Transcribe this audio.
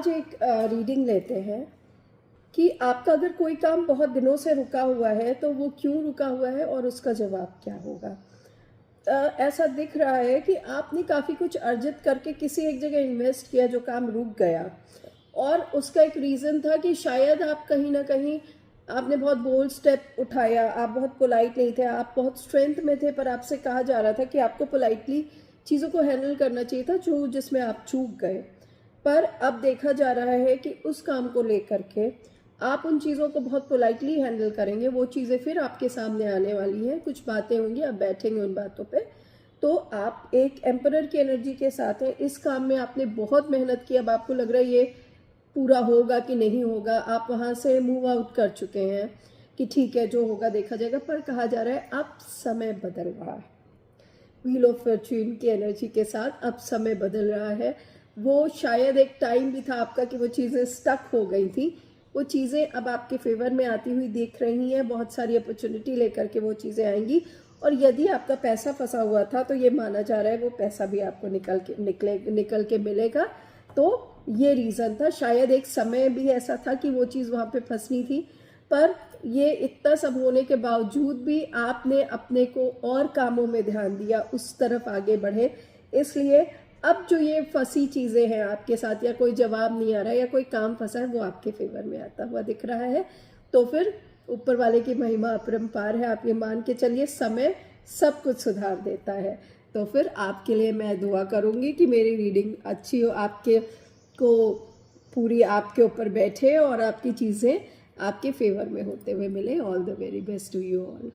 आज एक रीडिंग लेते हैं कि आपका अगर कोई काम बहुत दिनों से रुका हुआ है तो वो क्यों रुका हुआ है और उसका जवाब क्या होगा। ऐसा दिख रहा है कि आपने काफ़ी कुछ अर्जित करके किसी एक जगह इन्वेस्ट किया, जो काम रुक गया, और उसका एक रीज़न था कि शायद आप कहीं ना कहीं आपने बहुत बोल्ड स्टेप उठाया, आप बहुत पोलाइट नहीं थे, आप बहुत स्ट्रेंथ में थे, पर आपसे कहा जा रहा था कि आपको पोलाइटली चीज़ों को हैंडल करना चाहिए था, जो जिसमें आप चूक गए। पर अब देखा जा रहा है कि उस काम को लेकर के आप उन चीज़ों को बहुत पोलाइटली हैंडल करेंगे, वो चीज़ें फिर आपके सामने आने वाली हैं, कुछ बातें होंगी, आप बैठेंगे उन बातों पे, तो आप एक एम्परर की एनर्जी के साथ हैं। इस काम में आपने बहुत मेहनत की, अब आपको लग रहा है ये पूरा होगा कि नहीं होगा, आप वहाँ से मूव आउट कर चुके हैं कि ठीक है जो होगा देखा जाएगा, पर कहा जा रहा है अब समय बदल रहा है। व्हील ऑफ फॉर्च्यून की एनर्जी के साथ अब समय बदल रहा है। वो शायद एक टाइम भी था आपका कि वो चीज़ें स्टक हो गई थी, वो चीज़ें अब आपके फेवर में आती हुई दिख रही हैं, बहुत सारी अपॉर्चुनिटी लेकर के वो चीज़ें आएंगी। और यदि आपका पैसा फंसा हुआ था तो ये माना जा रहा है वो पैसा भी आपको निकल के मिलेगा। तो ये रीज़न था, शायद एक समय भी ऐसा था कि वो चीज़ वहाँ पे फंसनी थी, पर ये इतना सब होने के बावजूद भी आपने अपने को और कामों में ध्यान दिया, उस तरफ आगे बढ़े। इसलिए अब जो ये फंसी चीज़ें हैं आपके साथ, या कोई जवाब नहीं आ रहा है या कोई काम फंसा है, वो आपके फेवर में आता हुआ दिख रहा है। तो फिर ऊपर वाले की महिमा अपरंपार है, आप ये मान के चलिए समय सब कुछ सुधार देता है। तो फिर आपके लिए मैं दुआ करूँगी कि मेरी रीडिंग अच्छी हो, आपके को पूरी आपके ऊपर बैठे और आपकी चीज़ें आपके फेवर में होते हुए मिले। All the very best to you all.